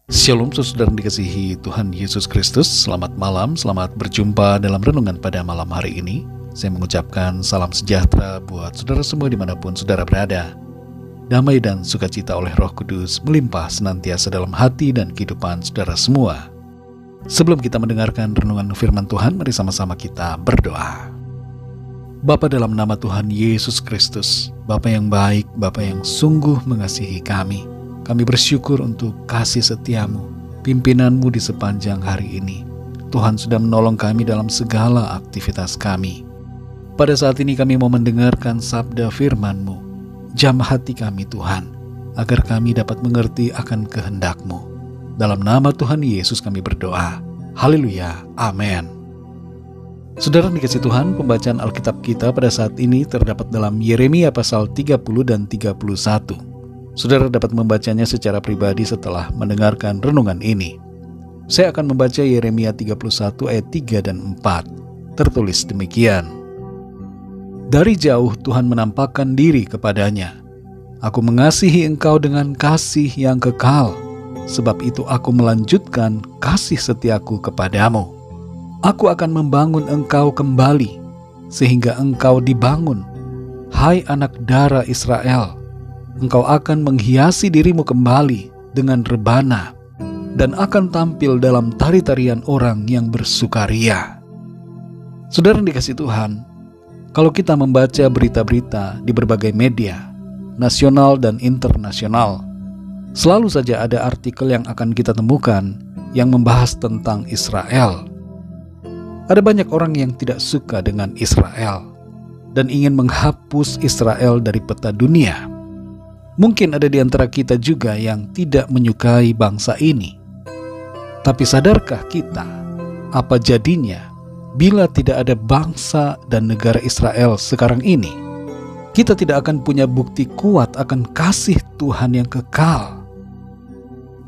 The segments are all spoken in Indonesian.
Shalom saudara dikasihi Tuhan Yesus Kristus. Selamat malam, selamat berjumpa dalam renungan pada malam hari ini. Saya mengucapkan salam sejahtera buat saudara semua dimanapun saudara berada. Damai dan sukacita oleh Roh Kudus melimpah senantiasa dalam hati dan kehidupan saudara semua. Sebelum kita mendengarkan renungan firman Tuhan, mari sama-sama kita berdoa. Bapa, dalam nama Tuhan Yesus Kristus, Bapa yang baik, Bapa yang sungguh mengasihi kami bersyukur untuk kasih setiamu, pimpinanmu di sepanjang hari ini. Tuhan sudah menolong kami dalam segala aktivitas kami. Pada saat ini kami mau mendengarkan sabda firman-Mu. Jamah hati kami Tuhan, agar kami dapat mengerti akan kehendak-Mu. Dalam nama Tuhan Yesus kami berdoa. Haleluya, amin. Saudara dikasih Tuhan, pembacaan Alkitab kita pada saat ini terdapat dalam Yeremia pasal 30 dan 31. Saudara dapat membacanya secara pribadi setelah mendengarkan renungan ini. Saya akan membaca Yeremia 31 ayat 3 dan 4. Tertulis demikian. Dari jauh Tuhan menampakkan diri kepadanya. Aku mengasihi engkau dengan kasih yang kekal, sebab itu aku melanjutkan kasih setiaku kepadamu. Aku akan membangun engkau kembali, sehingga engkau dibangun, hai anak dara Israel. Engkau akan menghiasi dirimu kembali dengan rebana dan akan tampil dalam tari-tarian orang yang bersukaria. Saudara dikasih Tuhan, kalau kita membaca berita-berita di berbagai media, nasional dan internasional, selalu saja ada artikel yang akan kita temukan yang membahas tentang Israel. Ada banyak orang yang tidak suka dengan Israel dan ingin menghapus Israel dari peta dunia. Mungkin ada di antara kita juga yang tidak menyukai bangsa ini. Tapi sadarkah kita apa jadinya bila tidak ada bangsa dan negara Israel sekarang ini? Kita tidak akan punya bukti kuat akan kasih Tuhan yang kekal.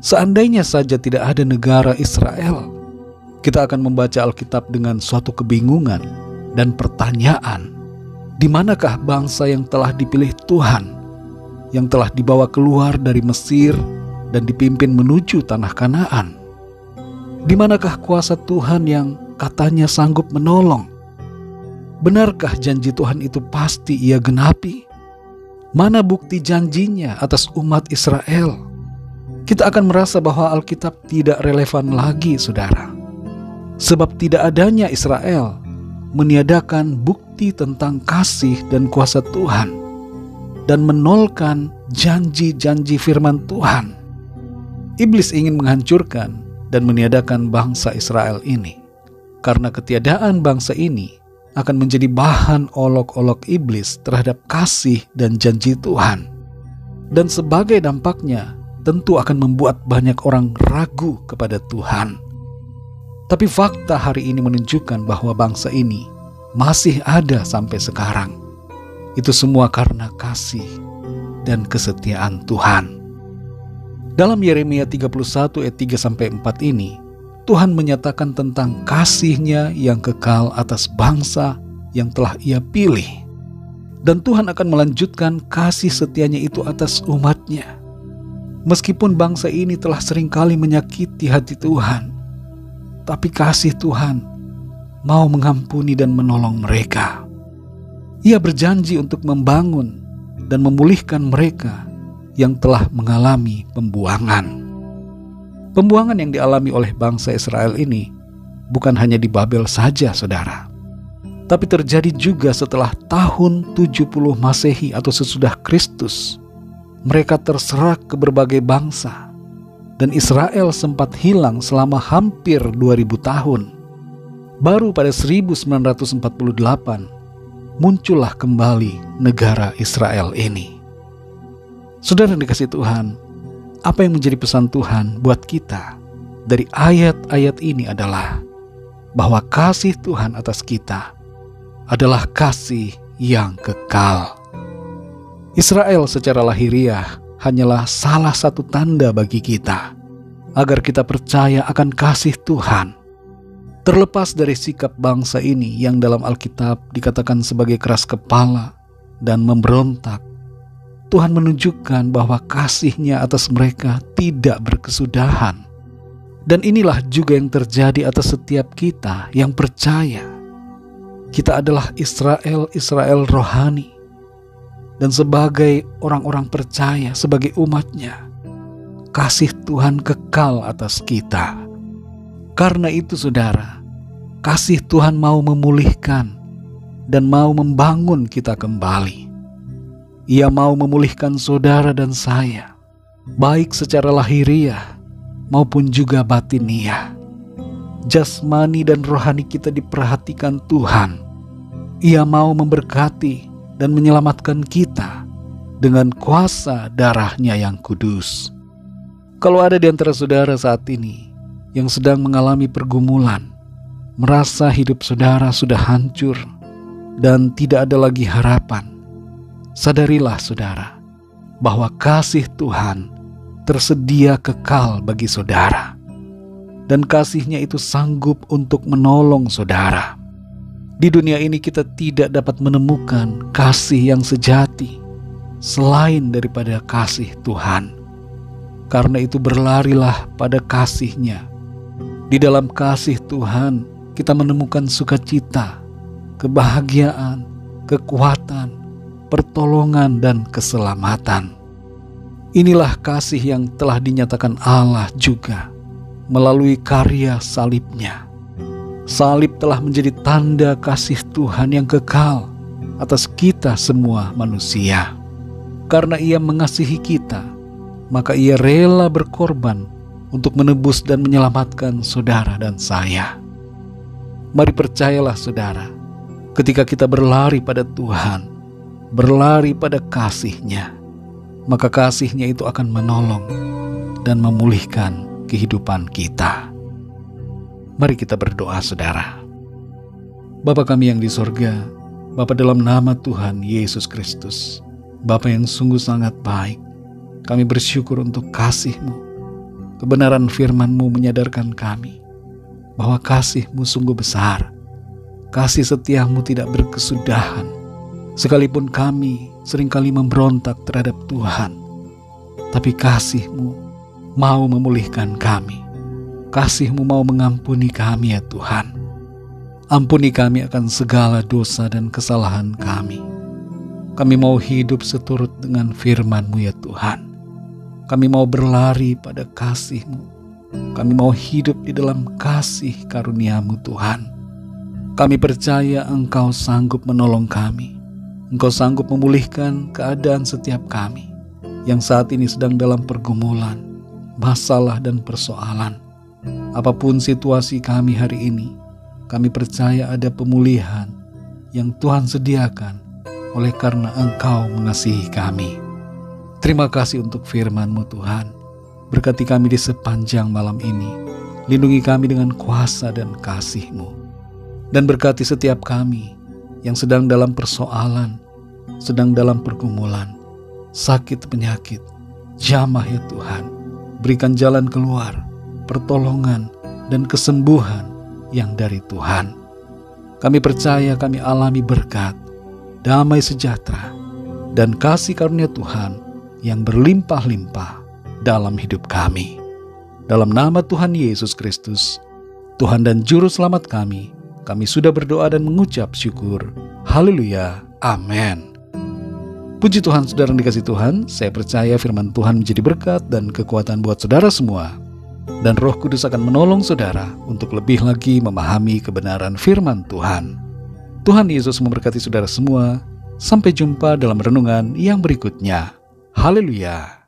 Seandainya saja tidak ada negara Israel, kita akan membaca Alkitab dengan suatu kebingungan dan pertanyaan. Di manakah bangsa yang telah dipilih Tuhan, yang telah dibawa keluar dari Mesir dan dipimpin menuju tanah Kanaan? Di manakah kuasa Tuhan yang katanya sanggup menolong? Benarkah janji Tuhan itu pasti Ia genapi? Mana bukti janjinya atas umat Israel? Kita akan merasa bahwa Alkitab tidak relevan lagi, saudara. Sebab tidak adanya Israel meniadakan bukti tentang kasih dan kuasa Tuhan dan menolkan janji-janji firman Tuhan. Iblis ingin menghancurkan dan meniadakan bangsa Israel ini, karena ketiadaan bangsa ini akan menjadi bahan olok-olok iblis terhadap kasih dan janji Tuhan. Dan sebagai dampaknya tentu akan membuat banyak orang ragu kepada Tuhan. Tapi fakta hari ini menunjukkan bahwa bangsa ini masih ada sampai sekarang. Itu semua karena kasih dan kesetiaan Tuhan. Dalam Yeremia 31 ayat 3-4 ini, Tuhan menyatakan tentang kasih-Nya yang kekal atas bangsa yang telah Ia pilih. Dan Tuhan akan melanjutkan kasih setianya itu atas umat-Nya. Meskipun bangsa ini telah seringkali menyakiti hati Tuhan, tapi kasih Tuhan mau mengampuni dan menolong mereka. Ia berjanji untuk membangun dan memulihkan mereka yang telah mengalami pembuangan. Pembuangan yang dialami oleh bangsa Israel ini bukan hanya di Babel saja, saudara. Tapi terjadi juga setelah tahun 70 Masehi atau sesudah Kristus. Mereka terserak ke berbagai bangsa. Dan Israel sempat hilang selama hampir 2000 tahun. Baru pada 1948, muncullah kembali negara Israel ini. Saudara dikasih Tuhan, apa yang menjadi pesan Tuhan buat kita dari ayat-ayat ini adalah bahwa kasih Tuhan atas kita adalah kasih yang kekal. Israel secara lahiriah hanyalah salah satu tanda bagi kita agar kita percaya akan kasih Tuhan. Terlepas dari sikap bangsa ini yang dalam Alkitab dikatakan sebagai keras kepala dan memberontak, Tuhan menunjukkan bahwa kasih-Nya atas mereka tidak berkesudahan. Dan inilah juga yang terjadi atas setiap kita yang percaya. Kita adalah Israel rohani. Dan sebagai orang-orang percaya, sebagai umatnya, kasih Tuhan kekal atas kita. Karena itu saudara, kasih Tuhan mau memulihkan dan mau membangun kita kembali. Ia mau memulihkan saudara dan saya, baik secara lahiriah maupun juga batiniah. Jasmani dan rohani kita diperhatikan Tuhan. Ia mau memberkati dan menyelamatkan kita dengan kuasa darah-Nya yang kudus. Kalau ada di antara saudara saat ini yang sedang mengalami pergumulan, merasa hidup saudara sudah hancur dan tidak ada lagi harapan, sadarilah saudara bahwa kasih Tuhan tersedia kekal bagi saudara, dan kasih-Nya itu sanggup untuk menolong saudara. Di dunia ini kita tidak dapat menemukan kasih yang sejati selain daripada kasih Tuhan. Karena itu berlarilah pada kasih-Nya. Di dalam kasih Tuhan kita menemukan sukacita, kebahagiaan, kekuatan, pertolongan, dan keselamatan. Inilah kasih yang telah dinyatakan Allah juga melalui karya salib-Nya. Salib telah menjadi tanda kasih Tuhan yang kekal atas kita semua manusia. Karena Ia mengasihi kita, maka Ia rela berkorban untuk menebus dan menyelamatkan saudara dan saya. Mari percayalah saudara, ketika kita berlari pada Tuhan, berlari pada kasih-Nya, maka kasih-Nya itu akan menolong dan memulihkan kehidupan kita. Mari kita berdoa saudara. Bapa kami yang di sorga, Bapa dalam nama Tuhan Yesus Kristus, Bapa yang sungguh sangat baik, kami bersyukur untuk kasih-Mu. Kebenaran firman-Mu menyadarkan kami bahwa kasih-Mu sungguh besar. Kasih setia-Mu tidak berkesudahan. Sekalipun kami seringkali memberontak terhadap Tuhan, tapi kasih-Mu mau memulihkan kami. Kasih-Mu mau mengampuni kami ya Tuhan. Ampuni kami akan segala dosa dan kesalahan kami. Kami mau hidup seturut dengan firman-Mu ya Tuhan. Kami mau berlari pada kasih-Mu. Kami mau hidup di dalam kasih karunia-Mu Tuhan. Kami percaya Engkau sanggup menolong kami. Engkau sanggup memulihkan keadaan setiap kami yang saat ini sedang dalam pergumulan, masalah dan persoalan. Apapun situasi kami hari ini, kami percaya ada pemulihan yang Tuhan sediakan oleh karena Engkau mengasihi kami. Terima kasih untuk firman-Mu Tuhan. Berkati kami di sepanjang malam ini. Lindungi kami dengan kuasa dan kasih-Mu. Dan berkati setiap kami yang sedang dalam persoalan, sedang dalam pergumulan, sakit penyakit. Jamah ya Tuhan. Berikan jalan keluar, pertolongan, dan kesembuhan yang dari Tuhan. Kami percaya kami alami berkat, damai sejahtera, dan kasih karunia Tuhan yang berlimpah-limpah dalam hidup kami. Dalam nama Tuhan Yesus Kristus, Tuhan dan Juru Selamat kami sudah berdoa dan mengucap syukur. Haleluya. Amin. Puji Tuhan saudara yang dikasihi Tuhan, saya percaya firman Tuhan menjadi berkat dan kekuatan buat saudara semua. Dan Roh Kudus akan menolong saudara untuk lebih lagi memahami kebenaran firman Tuhan. Tuhan Yesus memberkati saudara semua. Sampai jumpa dalam renungan yang berikutnya. Haleluya.